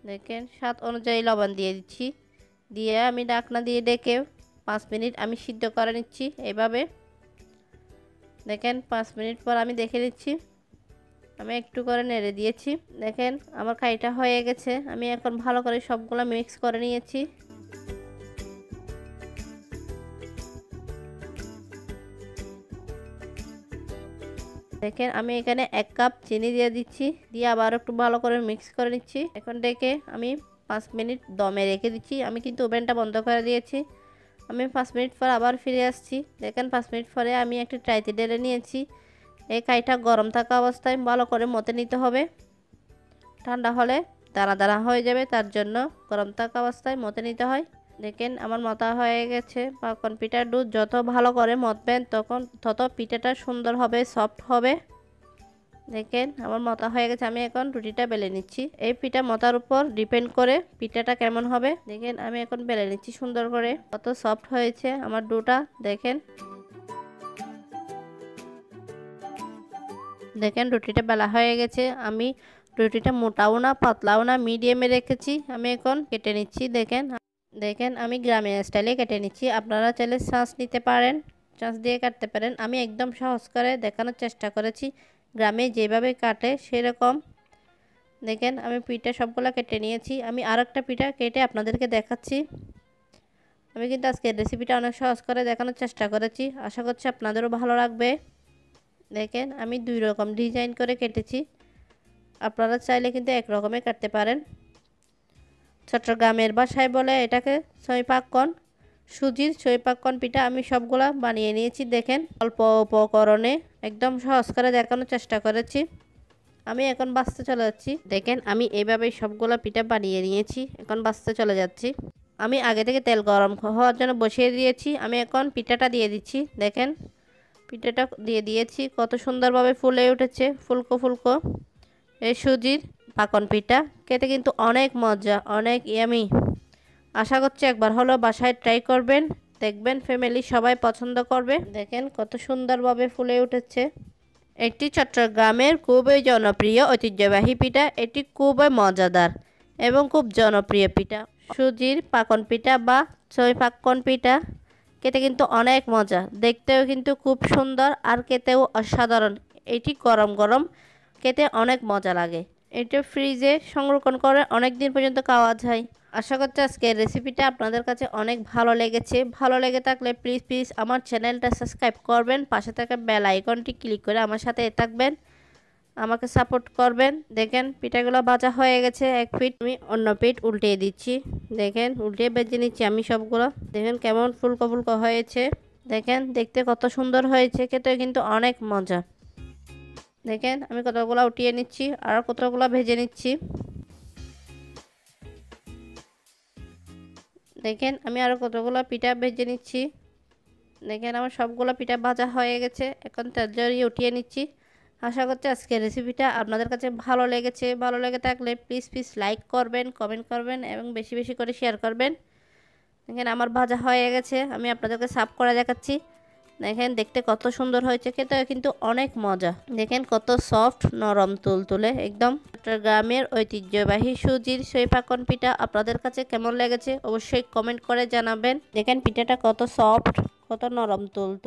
দেখেন স্বাদ অনুযায়ী লবণ দিয়ে দিচ্ছি, দিয়ে আমি ঢাকনা দিয়ে ডেকে 5 মিনিট আমি সিদ্ধ করে নিচ্ছি এইভাবে। দেখেন 5 মিনিট পর আমি দেখে নিচ্ছি, আমি একটু করে নেড়ে দিয়েছি। দেখেন আমার কাইটা হয়ে গেছে, আমি এখন ভালো করে সবগুলো মিক্স করে নিয়েছি। দেখেন আমি এখানে 1 কাপ চিনি দিয়ে দিচ্ছি, দিয়ে আবার একটু ভালো করে মিক্স করে নিচ্ছি। এখন ডেকে আমি 5 মিনিট দমে রেখে দিচ্ছি। আমি কিন্তু ওভেনটা বন্ধ করে দিয়েছি। আমি 5 মিনিট পর আবার ফিরে আসছি। দেখেন 5 মিনিট পরে আমি একটি ট্রাইতে ঢেলে নিয়েছি। এই কাইটা গরম থাকা অবস্থায় ভালো করে মতে নিতে হবে, ঠান্ডা হলে দানা দানা হয়ে যাবে, তার জন্য গরম থাকা অবস্থায় মতে নিতে হয়। দেখেন আমার মতা হয়ে গেছে। পাকন পিঠার দুধ যত ভালো করে মতবেন তত পিঠাটা সুন্দর হবে, সফট হবে। দেখেন আমার মতা হয়ে গেছে, আমি এখন রুটিটা বেলে নিচ্ছি। এই পিঠা মতার উপর ডিপেন্ড করে পিঠাটা কেমন হবে। দেখেন আমি এখন বেলে নিচ্ছি সুন্দর করে, কত সফট হয়েছে আমার ডোটা। দেখেন দেখেন রুটিটা বেলা হয়ে গেছে। আমি রুটিটা মোটাও না পাতলাও না, মিডিয়ামে রেখেছি। আমি এখন কেটে নিচ্ছি। দেখেন আমি গ্রামের স্টাইলে কেটে নিচ্ছি, আপনারা চাইলে ছাঁচ নিতে পারেন, ছাঁচ দিয়ে কাটতে পারেন। আমি একদম সহজ করে দেখানোর চেষ্টা করেছি, গ্রামে যেভাবে কাটে সেরকম। দেখেন আমি পিঠা সবগুলো কেটে নিয়েছি। আমি আর একটা পিঠা কেটে আপনাদেরকে দেখাচ্ছি। আমি কিন্তু আজকের রেসিপিটা অনেক সহজ করে দেখানোর চেষ্টা করেছি, আশা করছি আপনাদেরও ভালো লাগবে। দেখেন আমি 2 রকম ডিজাইন করে কেটেছি, আপনারা চাইলে কিন্তু এক রকমে কাটতে পারেন। চট্টগ্রামের ভাষায় বলে এটাকে ছয়পাক্কন, সুজির ছয়পাক্কন পিঠা আমি সবগুলা বানিয়ে নিয়েছি। দেখেন অল্প উপকরণে একদম সহজ করে দেখানোর চেষ্টা করেছি। আমি এখন বাছতে চলে যাচ্ছি। দেখেন আমি এইভাবে সবগুলা পিঠা বানিয়ে নিয়েছি, এখন বাছতে চলে যাচ্ছি। আমি আগে থেকে তেল গরম হওয়ার জন্য বসিয়ে দিয়েছি, আমি এখন পিঠাটা দিয়ে দিচ্ছি। দেখেন পিঠাটা দিয়ে দিয়েছি, কত সুন্দরভাবে ফুলে উঠেছে, ফুলকো ফুলকো। এই সুজির পাকন পিঠা খেতে কিন্তু অনেক মজা, অনেক ইয়ামি। আশা করছি একবার হলো বাসায় ট্রাই করবেন, দেখবেন ফ্যামিলি সবাই পছন্দ করবে। দেখেন কত সুন্দরভাবে ফুলে উঠেছে। এটি চট্টগ্রামের খুবই জনপ্রিয় ঐতিহ্যবাহী পিঠা, এটি খুবই মজাদার এবং খুব জনপ্রিয় পিঠা। সুজির পাকন পিঠা বা ছয়পাক্কন পিঠা খেতে কিন্তু অনেক মজা, দেখতেও কিন্তু খুব সুন্দর আর খেতেও অসাধারণ। এটি গরম গরম খেতে অনেক মজা লাগে। এটা ফ্রিজে সংরক্ষণ করে অনেক দিন পর্যন্ত খাওয়া যায়। আশা করছি আজকের রেসিপিটা আপনাদের কাছে অনেক ভালো লেগেছে। ভালো লেগে থাকলে প্লিজ আমার চ্যানেলটা সাবস্ক্রাইব করবেন, পাশে থাকা বেল আইকনটি ক্লিক করে আমার সাথে থাকবেন, আমাকে সাপোর্ট করবেন। দেখেন পিঠাগুলো ভাজা হয়ে গেছে এক পিঠ, আমি অন্য পিঠ উল্টিয়ে দিচ্ছি। দেখেন উল্টিয়ে ভেজে নিচ্ছি আমি সবগুলো। দেখেন কেমন ফুলকো ফুলকো হয়েছে, দেখেন দেখতে কত সুন্দর হয়েছে, খেতে কিন্তু অনেক মজা। দেখেন আমি কতগুলো উঠিয়ে নিচ্ছি আর কতগুলো ভেজে নিচ্ছি। দেখেন আমি আরও কতগুলো পিঠা ভেজে নিচ্ছি। দেখেন আমার সবগুলো পিঠা ভাজা হয়ে গেছে, এখন তেল ঝরিয়ে উঠিয়ে নিচ্ছি। আশা করছি আজকের রেসিপিটা আপনাদের কাছে ভালো লেগেছে। ভালো লেগে থাকলে প্লিজ লাইক করবেন, কমেন্ট করবেন এবং বেশি বেশি করে শেয়ার করবেন। দেখেন আমার ভাজা হয়ে গেছে, আমি আপনাদেরকে সার্ভ করে দেখাচ্ছি। দেখেন দেখতে কত সুন্দর হয়েছে, খেতে কিন্তু অনেক মজা। দেখেন কত সফট, নরম, তুলতুলে একদম। চট্টগ্রামের ঐতিহ্যবাহী সুজির ছয়পাক্কন পিঠা আপনাদের কাছে কেমন লেগেছে অবশ্যই কমেন্ট করে জানাবেন। দেখেন পিঠাটা কত সফট, কত নরম তুলতুলে।